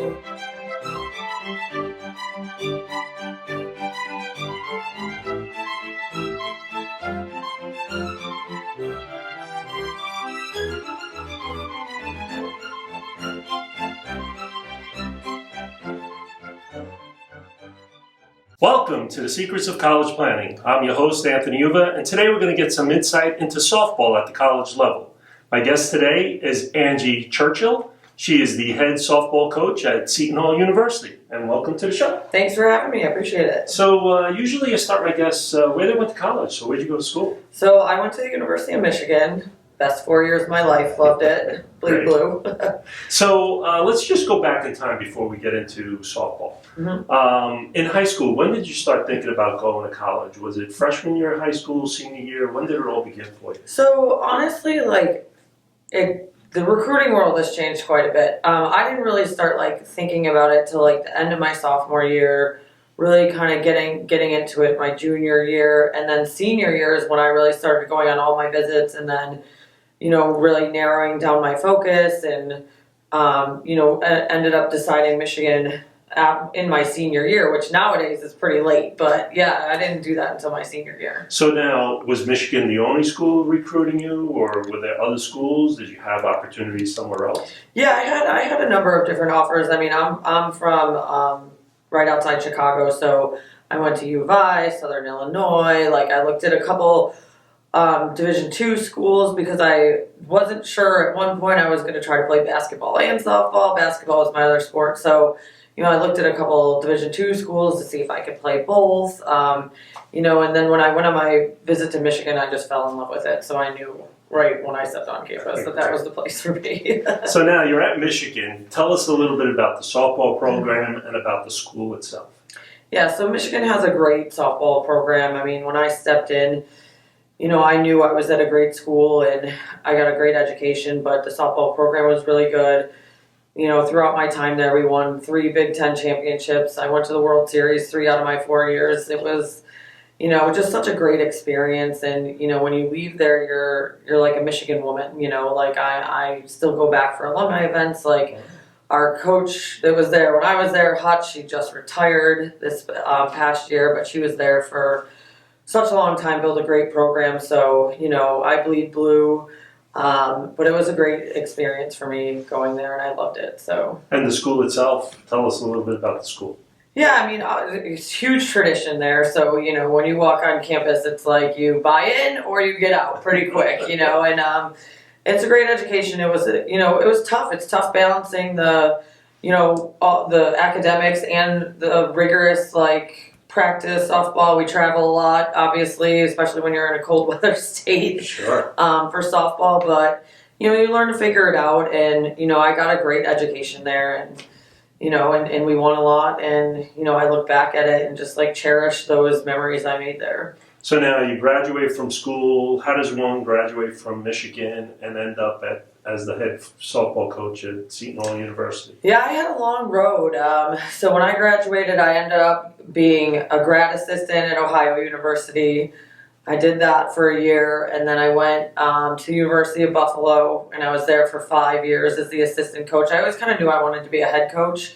Welcome to the Secrets of College Planning. I'm your host, Anthony Uva, and today we're going to get some insight into softball at the college level. My guest today is Angie Churchill. She is the head softball coach at Seton University, and welcome to the show. Thanks for having me. I appreciate it. So usually I start my guests where they went to college. So where'd you go to school? So I went to the University of Michigan. Best 4 years of my life. Loved it. Bleed blue. So let's just go back in time before we get into softball. Mm-hmm. In high school, when did you start thinking about going to college? Was it freshman year of high school, senior year? When did it all begin for you? So honestly, the recruiting world has changed quite a bit. I didn't really start thinking about it till the end of my sophomore year. Really kind of getting into it my junior year, and then senior year is when I really started going on all my visits, and then really narrowing down my focus, and ended up deciding Michigan in my senior year, which nowadays is pretty late. But yeah, I didn't do that until my senior year. So now, was Michigan the only school recruiting you, or were there other schools? Did you have opportunities somewhere else? Yeah, I had a number of different offers. I mean, I'm from right outside Chicago, so I went to U of I, Southern Illinois. I looked at a couple Division II schools because I wasn't sure. At one point I was going to try to play basketball and softball. Basketball was my other sport, so I looked at a couple Division II schools to see if I could play both. And then when I went on my visit to Michigan, I just fell in love with it. So I knew right when I stepped on campus that was the place for me. So now you're at Michigan. Tell us a little bit about the softball program and about the school itself. Yeah, so Michigan has a great softball program. I mean, when I stepped in, I knew I was at a great school and I got a great education, but the softball program was really good. Throughout my time there, we won 3 Big Ten championships. I went to the World Series 3 out of my 4 years. It was, just such a great experience. And, when you leave there, you're like a Michigan woman. I still go back for alumni events. Our coach that was there when I was there, Hutch, she just retired this past year, but she was there for such a long time, built a great program. So, I bleed blue. But it was a great experience for me going there, and I loved it. So. And the school itself, tell us a little bit about the school. Yeah, I mean, it's huge tradition there. So, when you walk on campus, it's like you buy in or you get out pretty quick, and it's a great education. It was, it was tough. It's tough balancing the, all the academics and the rigorous, practice softball. We travel a lot, obviously, especially when you're in a cold weather state. Sure. For softball, but you learn to figure it out, and I got a great education there, and and we won a lot, and I look back at it and just cherish those memories I made there. So now you graduate from school. How does one graduate from Michigan and end up as the head softball coach at Seton University? Yeah, I had a long road. So when I graduated, I ended up being a grad assistant at Ohio University. I did that for a year, and then I went to the University of Buffalo, and I was there for 5 years as the assistant coach. I always kind of knew I wanted to be a head coach,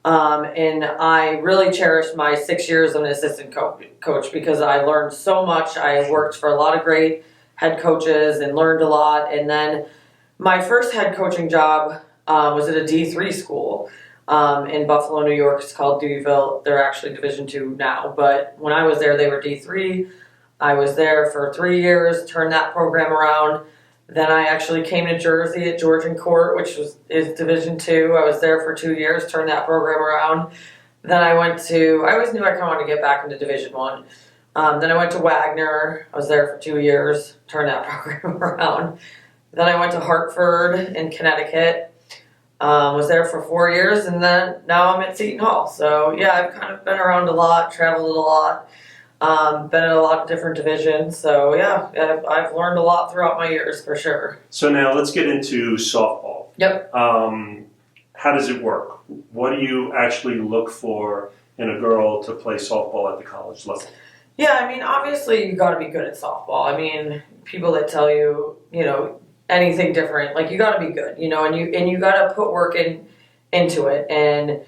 and I really cherished my 6 years as an assistant coach because I learned so much. I worked for a lot of great head coaches and learned a lot, and then my first head coaching job was at a D3 school in Buffalo, New York. It's called Deweyville. They're actually Division II now, but when I was there, they were D3. I was there for 3 years, turned that program around. Then I actually came to Jersey at Georgian Court, which is Division II. I was there for 2 years, turned that program around. Then I always knew I kind of wanted to get back into Division I. Then I went to Wagner. I was there for 2 years, turned that program around. Then I went to Hartford in Connecticut. Was there for 4 years, and then now I'm at Seton Hall. So yeah, I've kind of been around a lot, traveled a lot. Been in a lot of different divisions, so yeah, I've learned a lot throughout my years for sure. So now let's get into softball. Yep. How does it work? What do you actually look for in a girl to play softball at the college level? Yeah, I mean, obviously you got to be good at softball. I mean, people that tell you, anything different, you got to be good, and you got to put work into it. And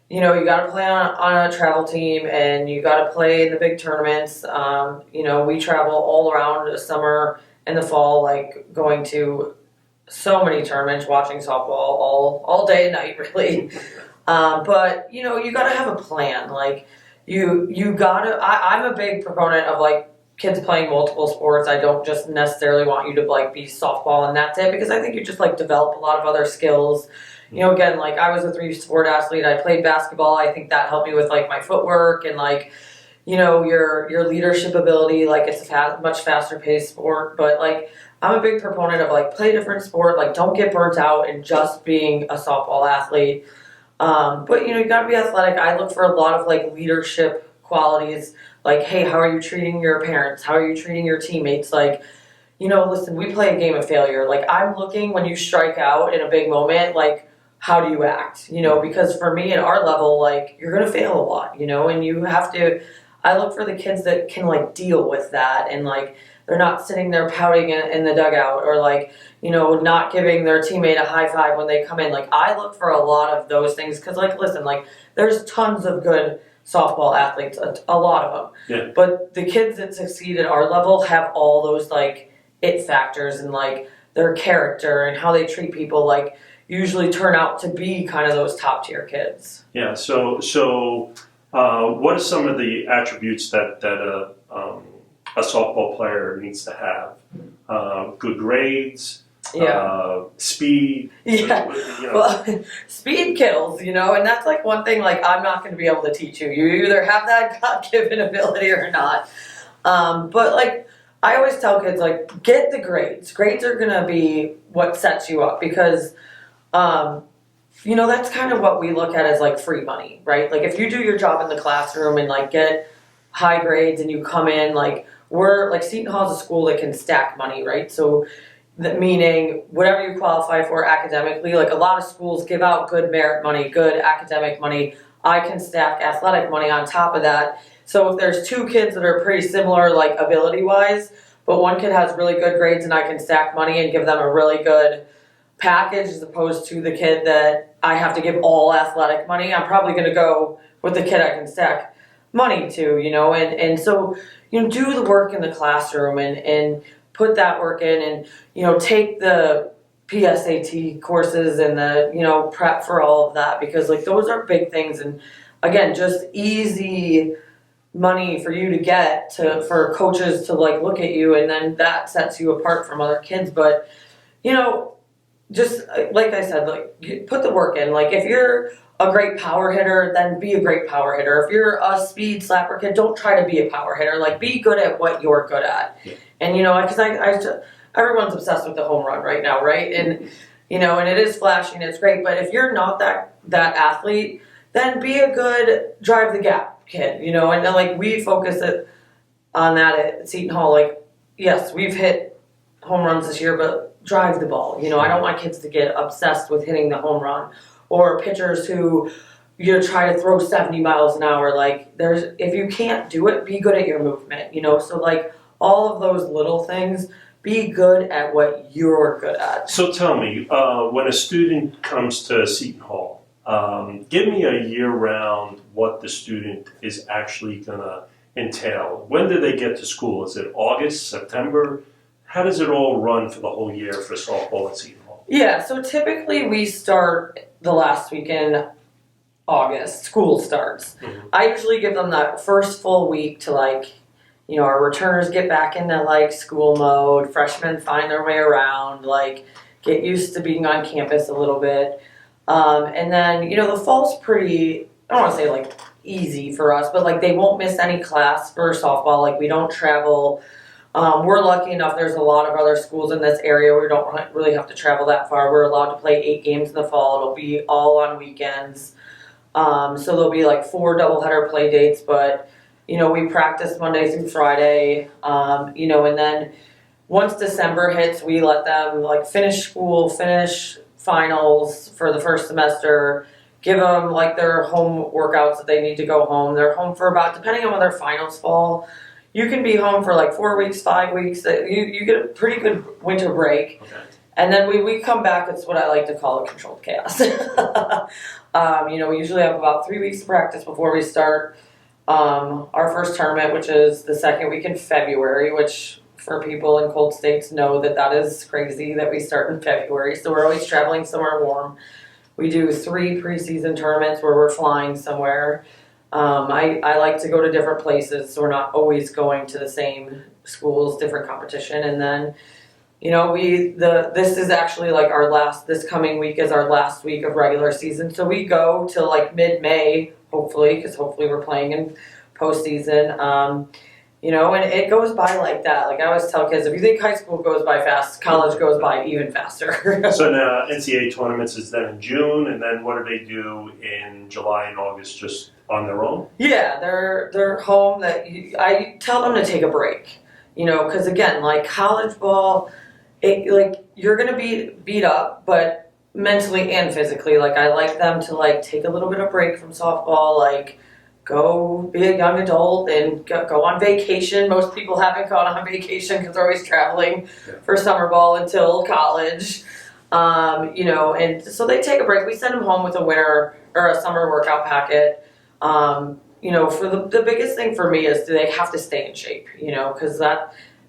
you know, you got to play on a travel team, and you got to play in the big tournaments. You know, we travel all around the summer and the fall, like going to so many tournaments, watching softball all day and night, really. But you know, you got to have a plan. Like you got to. I'm a big proponent of like kids playing multiple sports. I don't just necessarily want you to like be softball and that's it, because I think you just like develop a lot of other skills. You know, again, like I was a 3-sport athlete. I played basketball. I think that helped me with like my footwork and like, you know, your leadership ability. Like it's a much faster paced sport, but like I'm a big proponent of like play different sport. Like don't get burnt out in just being a softball athlete. But you know, you got to be athletic. I look for a lot of like leadership qualities. Like, hey, how are you treating your parents? How are you treating your teammates? Like, you know, listen, we play a game of failure. Like I'm looking when you strike out in a big moment, like how do you act? You know, because for me at our level, like you're gonna fail a lot, you know, and you have to. I look for the kids that can like deal with that, and like they're not sitting there pouting in the dugout, or like, you know, not giving their teammate a high five when they come in. Like I look for a lot of those things, because like listen, like there's tons of good softball athletes, a lot of them. Yeah. But the kids that succeed at our level have all those like it factors, and like their character and how they treat people, like usually turn out to be kind of those top tier kids. Yeah. So what are some of the attributes that a softball player needs to have? Good grades. Yeah. Speed. Yeah. You know. Well, speed kills, you know, and that's like one thing like I'm not going to be able to teach you. You either have that God-given ability or not. But like I always tell kids, like get the grades. Grades are going to be what sets you up, because you know, that's kind of what we look at as like free money, right? Like if you do your job in the classroom and like get high grades and you come in, like we're like Seton Hall is a school that can stack money, right? So that meaning whatever you qualify for academically, like a lot of schools give out good merit money, good academic money. I can stack athletic money on top of that. So if there's two kids that are pretty similar, like ability wise, but one kid has really good grades and I can stack money and give them a really good package, as opposed to the kid that I have to give all athletic money, I'm probably going to go with the kid I can stack money to, you know, and so, you know, do the work in the classroom and put that work in, and, you know, take the PSAT courses and the, you know, prep for all of that, because like those are big things. And again, just easy money for you to get for coaches to like look at you, and then that sets you apart from other kids. But, you know, just like I said, like put the work in. Like if you're a great power hitter, then be a great power hitter. If you're a speed slapper kid, don't try to be a power hitter. Like be good at what you're good at. Yeah. And you know, because I everyone's obsessed with the home run right now, right? And you know, and it is flashy and it's great. But if you're not that athlete, then be a good drive the gap kid. You know, and then like we focus on that at Seton Hall. Like yes, we've hit home runs this year, but drive the ball. You know, I don't want kids to get obsessed with hitting the home run, or pitchers who, you know, try to throw 70 miles an hour. Like if you can't do it, be good at your movement, you know? So like all of those little things, be good at what you're good at. So tell me, when a student comes to Seton Hall, give me a year-round what the student is actually going to entail. When do they get to school? Is it August, September? How does it all run for the whole year for softball at Seton Hall? Yeah, so typically we start the last week in August. School starts. Mm-hmm. I usually give them that first full week to like, you know, our returners get back into like school mode, freshmen find their way around, like get used to being on campus a little bit. And then, you know, the fall's pretty, I don't want to say like easy for us, but like they won't miss any class for softball. Like we don't travel. We're lucky enough, there's a lot of other schools in this area where we don't really have to travel that far. We're allowed to play 8 games in the fall. It'll be all on weekends. So there'll be like 4 doubleheader play dates, but, you know, we practice Monday through Friday, you know, and then once December hits, we let them like finish school, finish finals for the first semester, give them like their home workouts that they need to go home. They're home for about, depending on when their finals fall, you can be home for like 4 weeks, 5 weeks. You get a pretty good winter break. Okay. And then we come back, it's what I like to call a controlled chaos. We usually have about 3 weeks of practice before we start our first tournament, which is the second week in February, which for people in cold states know that is crazy that we start in February. So we're always traveling somewhere warm. We do 3 preseason tournaments where we're flying somewhere. I like to go to different places, so we're not always going to the same schools, different competition. And then, this is actually like this coming week is our last week of regular season. So we go till like mid-May, hopefully, because hopefully we're playing in postseason. And it goes by like that. Like I always tell kids, if you think high school goes by fast, college goes by even faster. So now NCAA tournaments is then in June, and then what do they do in July and August, just on their own? Yeah, they're home. I tell them to take a break, because again, like college ball, you're gonna be beat up, but mentally and physically. Like I like them to like take a little bit of break from softball, like go be a young adult and go on vacation. Most people haven't gone on vacation because they're always traveling for summer ball until college. And so they take a break. We send them home with a winter or a summer workout packet. For the biggest thing for me is do they have to stay in shape, because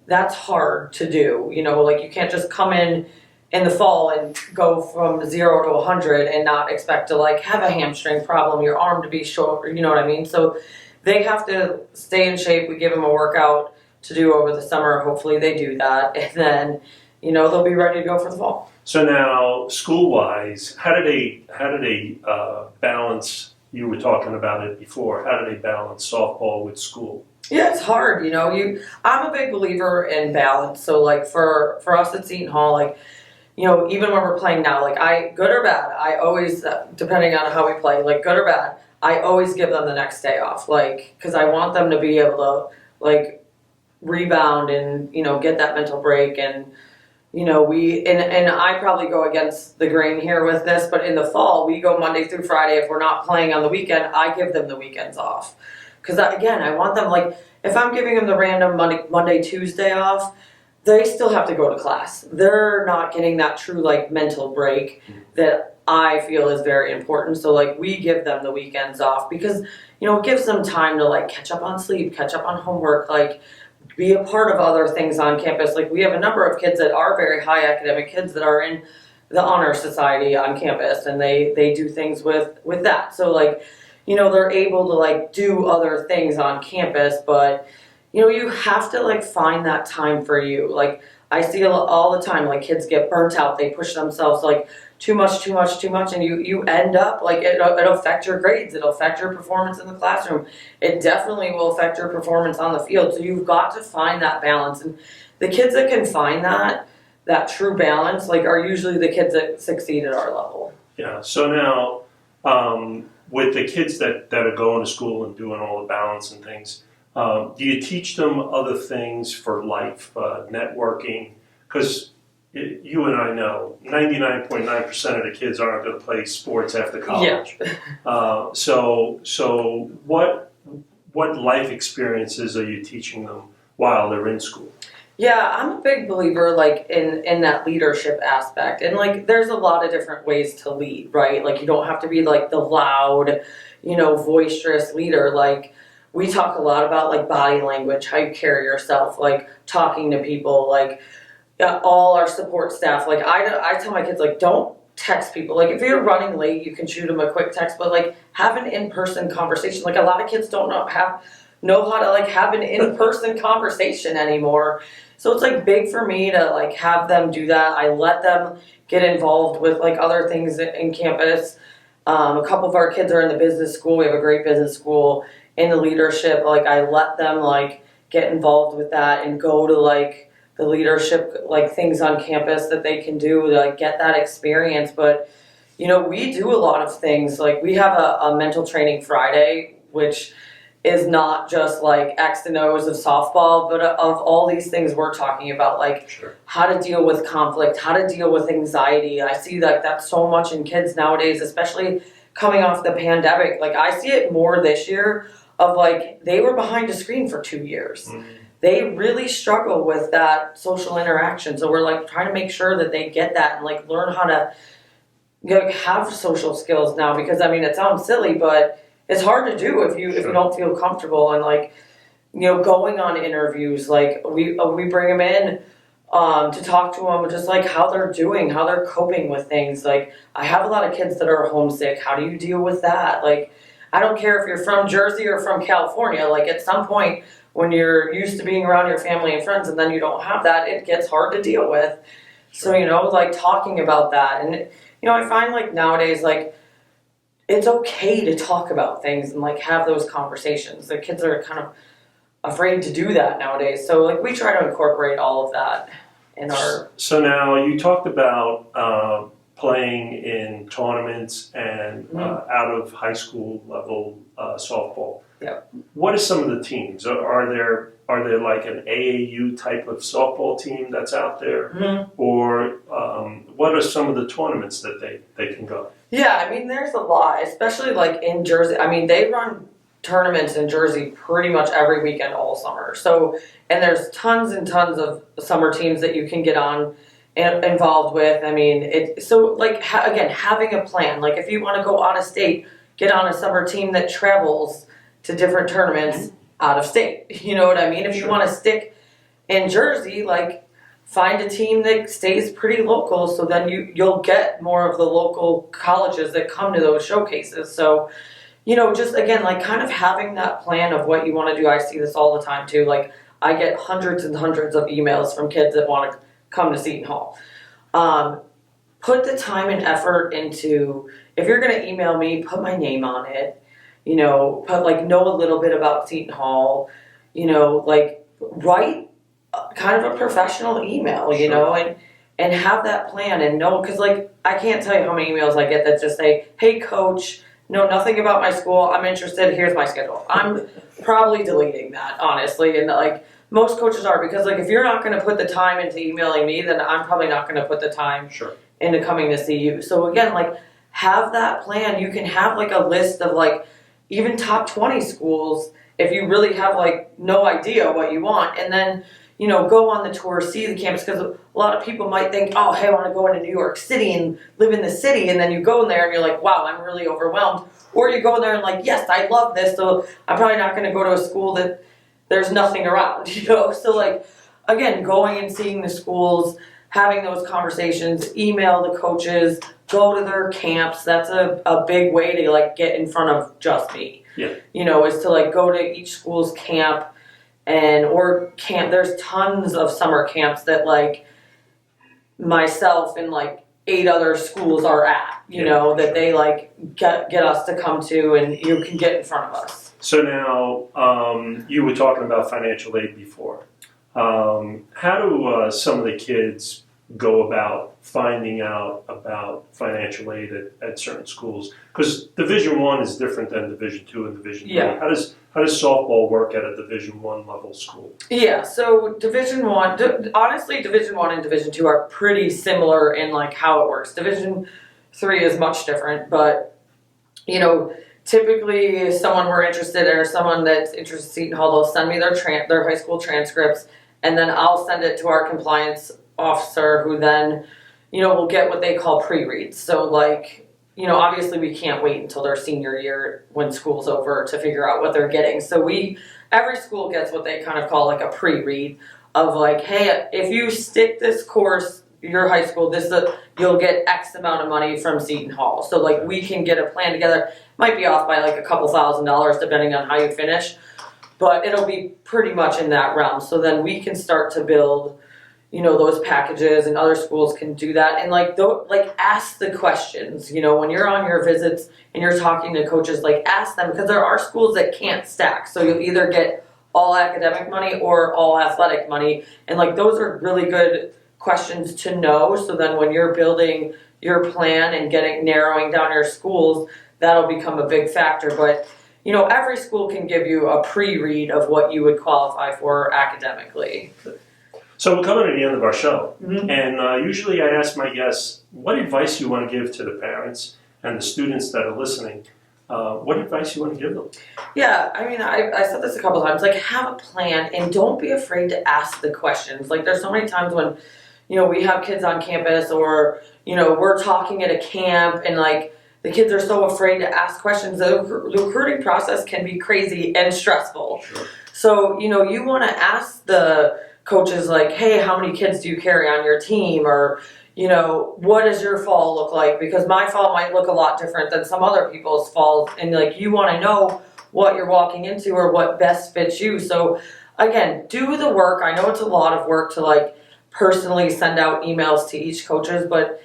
that's hard to do. Like you can't just come in the fall and go from 0 to 100 and not expect to like have a hamstring problem, your arm to be short, you know what I mean? So they have to stay in shape. We give them a workout to do over the summer. Hopefully they do that. And then, they'll be ready to go for the fall. So now school-wise, how do they balance, you were talking about it before, how do they balance softball with school? Yeah, it's hard. I'm a big believer in balance. So like for us at Seton Hall, like, even when we're playing now, like good or bad, I always, depending on how we play, like good or bad, I always give them the next day off, like, because I want them to be able to, like, rebound and, get that mental break. And, and I probably go against the grain here with this, but in the fall, we go Monday through Friday. If we're not playing on the weekend, I give them the weekends off. Because, again, I want them, like, if I'm giving them the random Monday, Tuesday off, they still have to go to class. They're not getting that true, like, mental break that I feel is very important. So, like, we give them the weekends off because, it gives them time to, like, catch up on sleep, catch up on homework, like, be a part of other things on campus. Like, we have a number of kids that are very high academic kids that are in the honor society on campus, and they do things with that. So, like, they're able to, like, do other things on campus, but you have to, like, find that time for you. Like, I see all the time, like, kids get burnt out. They push themselves, like, too much, and you end up, like, it'll affect your grades. It'll affect your performance in the classroom. It definitely will affect your performance on the field. So you've got to find that balance. And the kids that can find that true balance, like, are usually the kids that succeed at our level. Yeah, so now, with the kids that are going to school and doing all the balance and things, do you teach them other things for life, networking? Because you and I know 99.9% of the kids aren't going to play sports after college. Yeah. So what life experiences are you teaching them while they're in school? Yeah, I'm a big believer, like, in that leadership aspect. And, like, there's a lot of different ways to lead, right? Like, you don't have to be, like, the loud, boisterous leader. Like, we talk a lot about, like, body language, how you carry yourself, like, talking to people, like, all our support staff. Like, I tell my kids, like, don't text people. Like, if you're running late, you can shoot them a quick text, but, like, have an in-person conversation. Like, a lot of kids don't know how to, like, have an in-person conversation anymore. So it's, like, big for me to, like, have them do that. I let them get involved with, like, other things in campus. A couple of our kids are in the business school. We have a great business school. In the leadership, like, I let them, like, get involved with that and go to, like, the leadership, like, things on campus that they can do to, like, get that experience. But, we do a lot of things. Like, we have a mental training Friday, which is not just, like, X and O's of softball, but of all these things we're talking about, like, sure, how to deal with conflict, how to deal with anxiety. I see that that's so much in kids nowadays, especially coming off the pandemic. Like, I see it more this year of, like, they were behind a screen for 2 years. Mm-hmm. they really struggle with that social interaction. So we're like trying to make sure that they get that and like learn how to have social skills now, because I mean it sounds silly, but it's hard to do if you don't feel comfortable. And like, going on interviews, like we bring them in to talk to them, just like how they're doing, how they're coping with things. Like I have a lot of kids that are homesick. How do you deal with that? Like I don't care if you're from Jersey or from California, like at some point when you're used to being around your family and friends and then you don't have that, it gets hard to deal with. So, like talking about that. And I find like nowadays, like it's okay to talk about things and like have those conversations. The kids are kind of afraid to do that nowadays. So like we try to incorporate all of that in our... So now you talked about playing in tournaments and out of high school level softball. Yeah. What are some of the teams? Are there like an AAU type of softball team that's out there? Mm-hmm. Or what are some of the tournaments that they can go? Yeah, I mean, there's a lot, especially like in Jersey. I mean, they run tournaments in Jersey pretty much every weekend all summer. So, and there's tons and tons of summer teams that you can get on and involved with. I mean, again, having a plan. Like if you want to go out of state, get on a summer team that travels to different tournaments out of state. You know what I mean? If you want to stick in Jersey, like find a team that stays pretty local, so then you'll get more of the local colleges that come to those showcases. So, just again, like kind of having that plan of what you want to do. I see this all the time too. Like I get hundreds and hundreds of emails from kids that want to come to Seton Hall. Put the time and effort into, if you're going to email me, put my name on it. Know a little bit about Seton Hall, like write kind of a professional email, and have that plan and know, because like I can't tell you how many emails I get that just say, hey coach, know nothing about my school, I'm interested, here's my schedule. I'm probably deleting that, honestly, and like most coaches are, because like if you're not going to put the time into emailing me, then I'm probably not going to put the time into coming to see you. So again, like have that plan. You can have like a list of like even top 20 schools if you really have like no idea what you want, and then go on the tour, see the campus, because a lot of people might think, oh hey, I want to go into New York City and live in the city, and then you go in there and you're like, wow, I'm really overwhelmed. Or you go in there and like, yes, I love this, so I'm probably not going to go to a school that there's nothing around, so like again, going and seeing the schools, having those conversations, email the coaches, go to their camps. That's a big way to like get in front of just me. Yeah. Is to like go to each school's camp there's tons of summer camps that like myself and like 8 other schools are at, that they like get us to come to, and you can get in front of us. So now you were talking about financial aid before. How do some of the kids go about finding out about financial aid at certain schools? Because Division I is different than Division II and Division III. Yeah. How does softball work at a Division I level school? Yeah, so Division I and Division II are pretty similar in like how it works. Division III is much different, but typically if someone we're interested in or someone that's interested in Seton Hall, they'll send me their high school transcripts, and then I'll send it to our compliance officer, who then, will get what they call pre-reads. So like, obviously we can't wait until their senior year when school's over to figure out what they're getting. So every school gets what they kind of call like a pre-read of like, hey, if you stick this course, your high school, you'll get X amount of money from Seton Hall. So like we can get a plan together. Might be off by like a couple $1,000s depending on how you finish, but it'll be pretty much in that realm. So then we can start to build those packages, and other schools can do that. And like ask the questions, when you're on your visits and you're talking to coaches, like ask them, because there are schools that can't stack. So you'll either get all academic money or all athletic money. And like those are really good questions to know. So then when you're building your plan and narrowing down your schools, that'll become a big factor. But every school can give you a pre-read of what you would qualify for academically. So we're coming to the end of our show, and usually I ask my guests what advice you want to give to the parents and the students that are listening what advice you want to give them? Yeah, I mean, I said this a couple times, like, have a plan and don't be afraid to ask the questions. Like, there's so many times when, we have kids on campus or, we're talking at a camp and, like, the kids are so afraid to ask questions. The recruiting process can be crazy and stressful. Sure. So, you want to ask the coaches, like, hey, how many kids do you carry on your team? Or, what does your fall look like? Because my fall might look a lot different than some other people's falls. And, like, you want to know what you're walking into or what best fits you. So, again, do the work. I know it's a lot of work to, like, personally send out emails to each coaches, but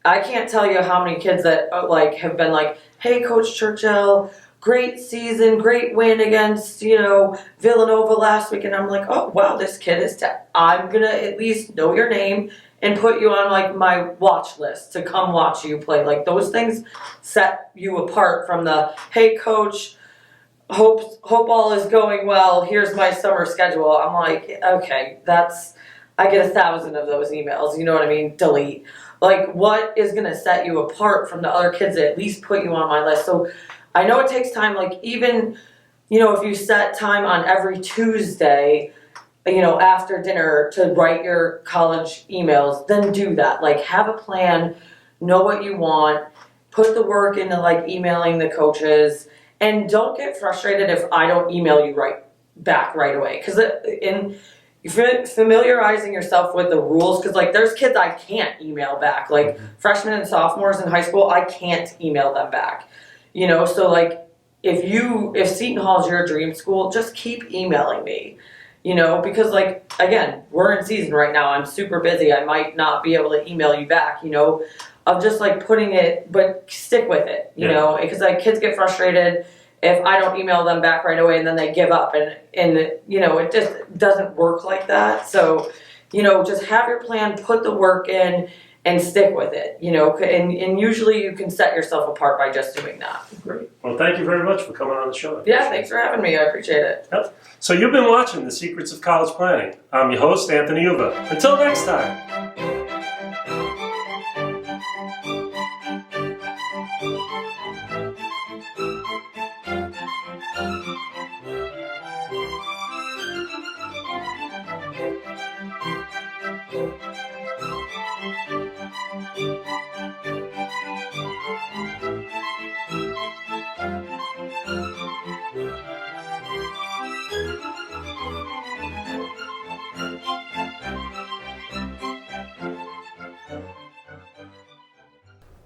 I can't tell you how many kids that, like, have been like, hey, Coach Churchill, great season, great win against, Villanova last week. And I'm like, oh, wow, this kid is, I'm going to at least know your name and put you on, like, my watch list to come watch you play. Like, those things set you apart from the, hey, Coach, hope all is going well. Here's my summer schedule. I'm like, okay, I get 1,000 of those emails. You know what I mean? Delete. Like, what is going to set you apart from the other kids that at least put you on my list? So I know it takes time. Like, even, if you set time on every Tuesday, after dinner to write your college emails, then do that. Like, have a plan, know what you want, put the work into, like, emailing the coaches, and don't get frustrated if I don't email you back right away. Because you're familiarizing yourself with the rules, because, like, there's kids I can't email back. Like, freshmen and sophomores in high school, I can't email them back. So, like, if Seton Hall is your dream school, just keep emailing me. Because, like, again, we're in season right now. I'm super busy. I might not be able to email you back, of just, like, putting it, but stick with it, because, like, kids get frustrated if I don't email them back right away and then they give up, and it just doesn't work like that. So, just have your plan, put the work in, and stick with it, and usually you can set yourself apart by just doing that. Great. Well, thank you very much for coming on the show. Yeah, thanks for having me. I appreciate it. Yep. So you've been watching The Secrets of College Planning. I'm your host, Anthony Uva. Until next time.